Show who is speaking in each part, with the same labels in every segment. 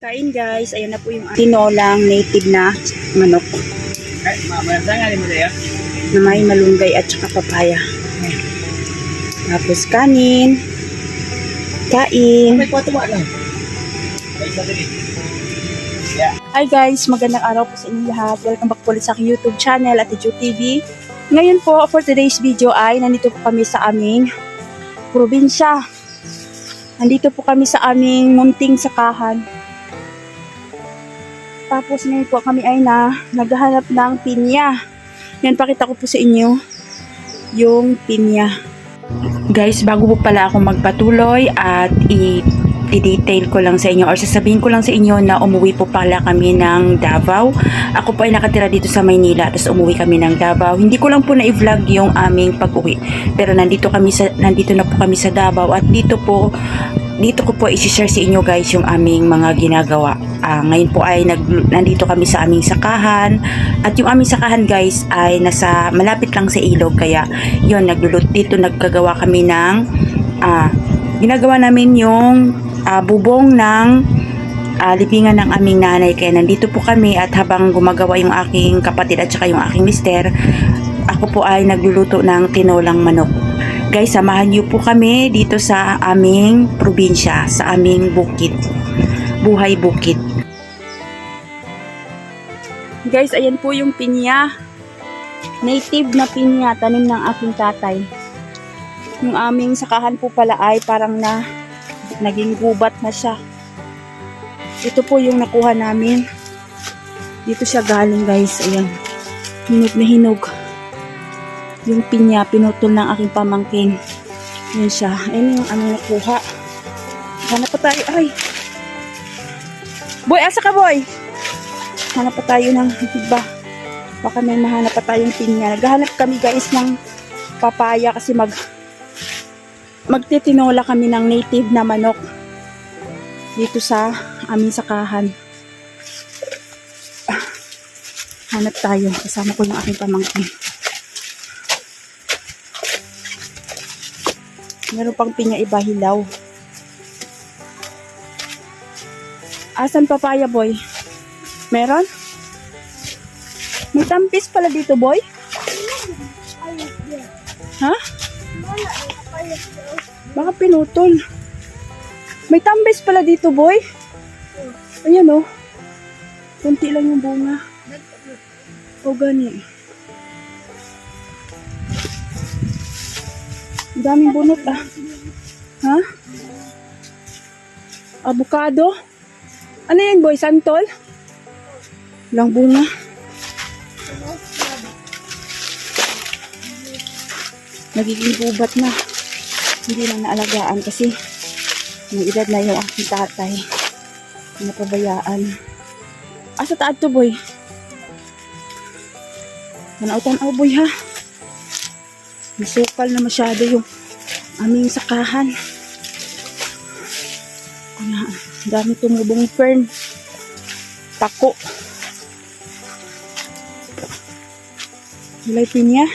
Speaker 1: Kain guys, ayan na po yung tinolang native na manok na may malunggay at saka papaya. Tapos kanin. Kain. Hi guys, magandang araw po sa inyong lahat. Welcome back po ulit sa aking YouTube channel at Ju TV. Ngayon po for today's video ay nandito po kami sa aming probinsya. Nandito po kami sa aming munting sakahan. Tapos ngayon po kami ay naghahanap ng pinya. Yan, pakita ko po sa inyo yung pinya. Guys, bago po pala ako magpatuloy at i-detail ko lang sa inyo or sasabihin ko lang sa inyo na umuwi po pala kami ng Davao. Ako po ay nakatira dito sa Maynila, tapos umuwi kami ng Davao. Hindi ko lang po na-i-vlog yung aming pag-uwi. Pero nandito na po kami sa Davao at dito ko po i-share sa inyo guys yung aming mga ginagawa. Ngayon po ay nandito kami sa aming sakahan at yung aming sakahan guys ay malapit lang sa ilog, kaya yun, nagkagawa kami ng ginagawa namin yung bubong ng libingan ng aming nanay, kaya nandito po kami at habang gumagawa yung aking kapatid at saka yung aking mister, ako po ay nagluluto ng tinolang manok. Guys, samahan niyo po kami dito sa aming probinsya, sa aming bukid. Buhay bukid. Guys, ayan po yung pinya. Native na pinya, tanim ng aking tatay. Yung aming sakahan po pala ay parang naging gubat na siya. Ito po yung nakuha namin. Dito siya galing guys, ayan. Hinog na hinog. Yung pinya, pinutol ng aking pamangkin. Yan siya. Ayan yung aming nakuha. Hanap pa tayo. Ay! Boy, asa ka boy? Hanap pa tayo ng iba. Baka may mahanap pa tayong pinya. Naghahanap kami guys ng papaya kasi magtitinola kami ng native na manok dito sa aming sakahan. Hanap tayo. Kasama ko yung aking pamangkin. Meron pang pinya iba, hilaw. Asan papaya, boy? Meron? May tampis pala dito, boy? Ha? Baka pinutol. May tampis pala dito, boy? Ayan, oh. Kunti lang yung bunga. O, gani. Ang daming bunot, ah. Ha? Avocado? Ano yan, boy? Santol? Walang bunga. Nagiging gubat na. Hindi na naalagaan kasi may edad na yung aking tatay. Napabayaan. Sa taad to, boy? Tanaw-tanaw, boy, ha? Masukal na masyado yung aming sakahan. Dami tumubong fern. Tako. Walay pinya.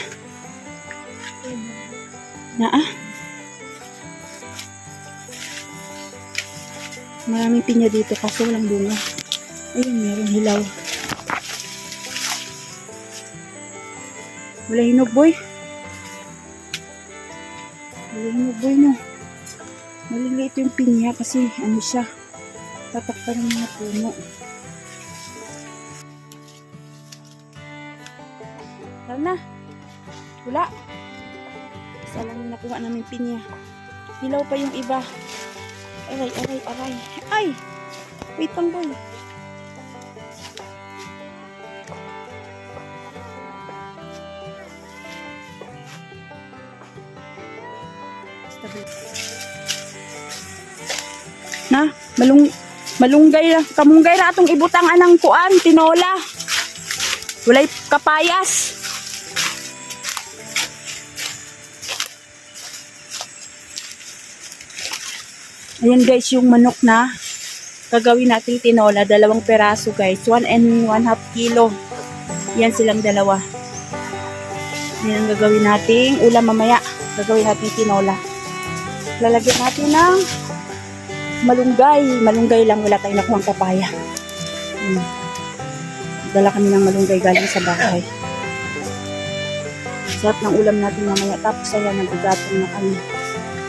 Speaker 1: Maraming pinya dito kaso walang bunga. Ayun, meron hilaw. Wala hinog, boy. Wala hinog, boy, no. Maliliit yung pinya kasi ano siya, tatakpan ng mga puno. Tara na. Wala. Isa lang yung nakuha namin pinya. Hilaw pa yung iba. Aray, aray, aray. Ay! Wait lang, boy. Na, malunggay lang. Kamunggay na atong ibutang anang kuan, tinola. Walay kapayas. Ayan guys, yung manok na gagawin nating tinola. 2 peraso guys. 1 and 1/2 kilo. Yan silang dalawa. Yan ang gagawin nating ulam mamaya. Gagawin nating tinola. Lalagyan natin ng malunggay. Malunggay lang, wala tayong nakuhang papaya. Dala kami ng malunggay galing sa bahay. Sarap ng ulam natin mamaya. Tapos ayan, nagugatong na kami.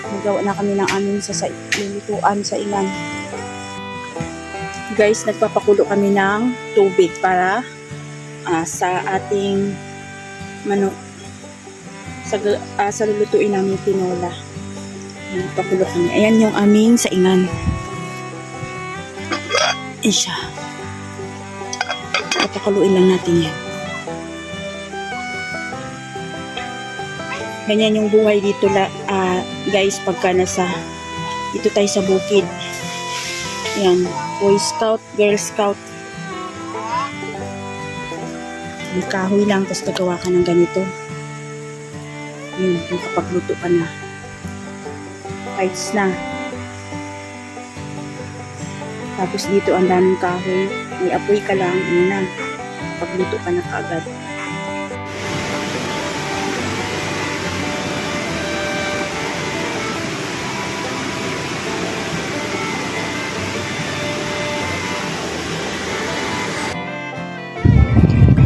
Speaker 1: Nagawa na kami ng aming lulutuan sa ilan. Guys, nagpapakulo kami ng tubig para sa ating manok. Sa lulutuin namin tinola. Nagpakulo kami. Ayan yung aming saingan. Ayan siya. Papakuluin lang natin yan. Ganyan yung buhay dito guys pagka dito tayo sa bukid. Yan, Boy Scout, Girl Scout. May kahoy lang, tapos gagawa ka ng ganito. Yun, makapagluto ka na. Lights na. Tapos dito ang daming kahoy. May apoy ka lang, ano na. Pagluto ka na kaagad.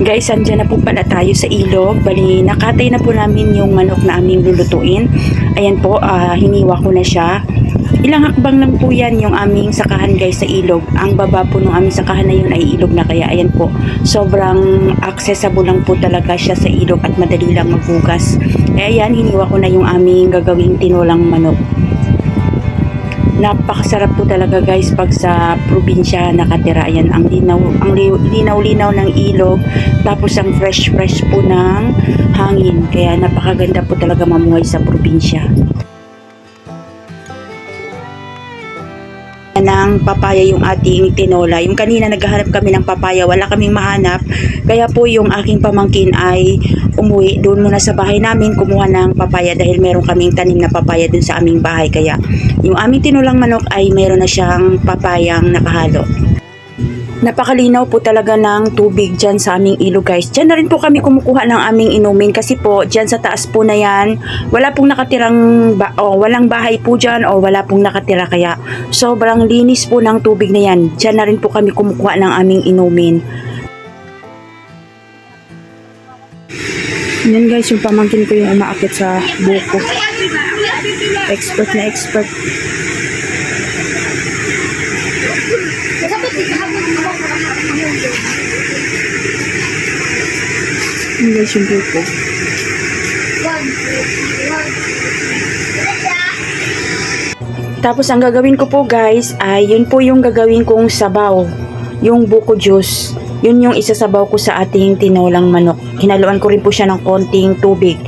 Speaker 1: Guys, andyan na po pala tayo sa ilog. Bali, nakatay na po namin yung manok na aming lulutuin. Ayan po, hiniwa ko na siya. Ilang hakbang lang po yan yung aming sakahan guys sa ilog. Ang baba po ng aming sakahan na yun ay ilog na, kaya ayan po. Sobrang accessible lang po talaga siya sa ilog at madali lang maghugas. Kaya ayan, hiniwa ko na yung aming gagawing tinolang manok. Napakasarap po talaga guys pag sa probinsya nakatira. Ayan, ang linaw-linaw ng ilog, tapos ang fresh po ng hangin. Kaya napakaganda po talaga mamuhay sa probinsya. Ng papaya yung ating tinola. Yung kanina naghahanap kami ng papaya, wala kaming mahanap. Kaya po yung aking pamangkin ay umuwi doon muna sa bahay namin, kumuha ng papaya dahil meron kaming tanim na papaya doon sa aming bahay. Kaya yung aming tinolang manok ay meron na siyang papayang nakahalo. Napakalinaw po talaga ng tubig dyan sa aming ilog guys. Dyan na rin po kami kumukuha ng aming inumin kasi po dyan sa taas po na yan, wala pong nakatirang, walang bahay po dyan o wala pong nakatira, kaya sobrang linis po ng tubig na yan. Dyan na rin po kami kumukuha ng aming inumin. Yan guys, yung pamangkin ko yung umaakit sa buko. Expert na expert. Yan guys yung buko. Tapos ang gagawin ko po guys ay yun po yung gagawin kong sabaw. Yung buko juice. Yun yung isasabaw ko sa ating tinolang manok. Hinaluan ko rin po siya ng konting tubig.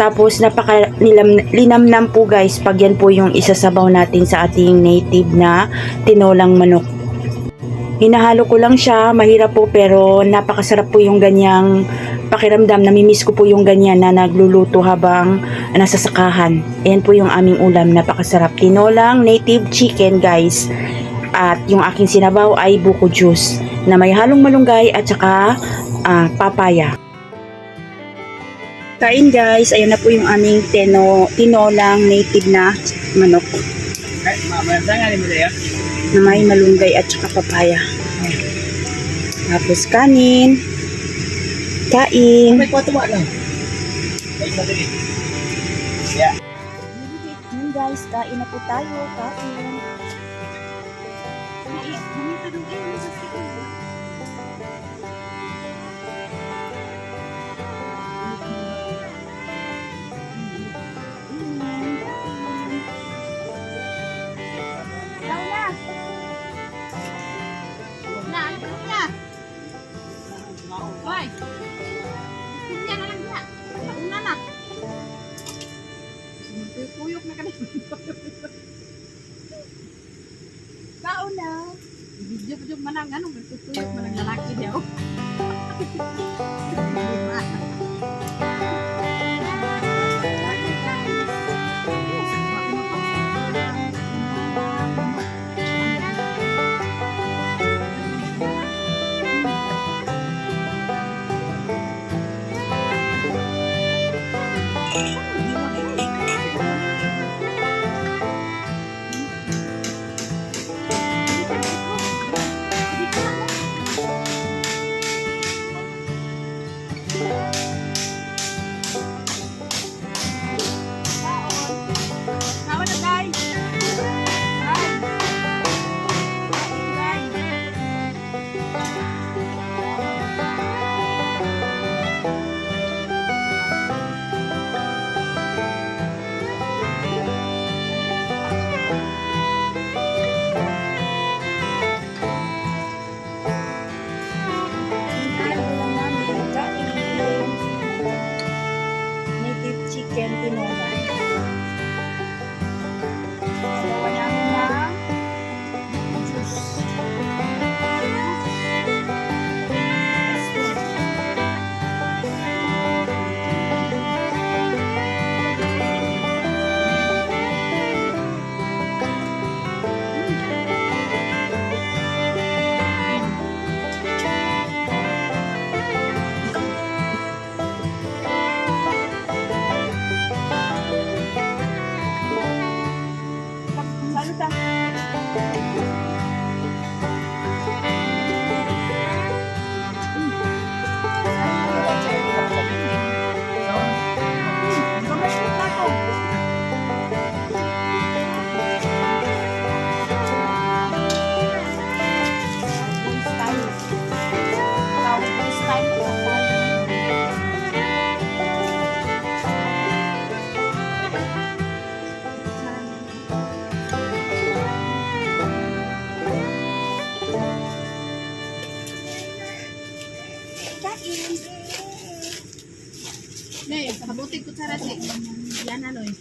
Speaker 1: Tapos linamnam po guys pag yan po yung isasabaw natin sa ating native na tinolang manok. Hinahalo ko lang siya, mahirap po pero napakasarap po yung ganyang pakiramdam. Namimiss ko po yung ganyan na nagluluto habang nasa sakahan. Ayan po yung aming ulam, napakasarap. Tinolang native chicken guys. At yung aking sinabaw ay buko juice na may halong malunggay at saka papaya. Kain guys, ayan na po yung aming tinolang native na manok. Na may malunggay at saka papaya. Tapos kanin. Kain.
Speaker 2: May kwatuwa lang.
Speaker 1: Yun guys, kain na po tayo. Kain.
Speaker 2: Puyok na kanina.
Speaker 1: Kaon na.
Speaker 2: Video manang ano, puyok manang lalaki daw. Ne, kabuti ko sa rati. Yan ano eh.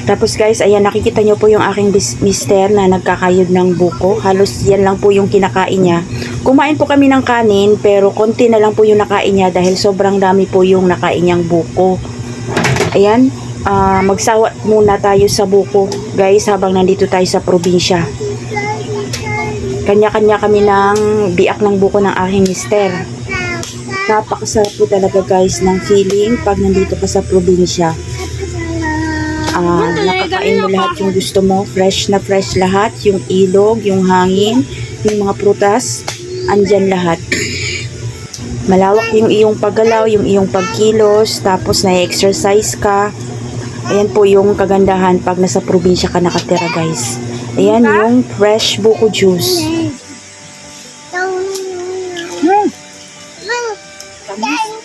Speaker 1: Tapos guys, ayan, nakikita nyo po yung aking mister na nagkakayod ng buko. Halos yan lang po yung kinakain niya. Kumain po kami ng kanin, pero konti na lang po yung nakain niya dahil sobrang dami po yung nakain niyang buko. Ayan, magsawa muna tayo sa buko, guys, habang nandito tayo sa probinsya. Kanya-kanya kami ng biak ng buko ng aking mister. Napakasarap po talaga guys ng feeling pag nandito ka sa probinsya. Nakakain mo lahat yung gusto mo, fresh na fresh lahat, yung ilog, yung hangin, yung mga prutas, andyan lahat. Malawak yung iyong paggalaw, yung iyong pagkilos, tapos na-exercise ka. Ayan po yung kagandahan pag nasa probinsya ka nakatira guys. Ayan yung fresh buko juice.
Speaker 2: Tamis.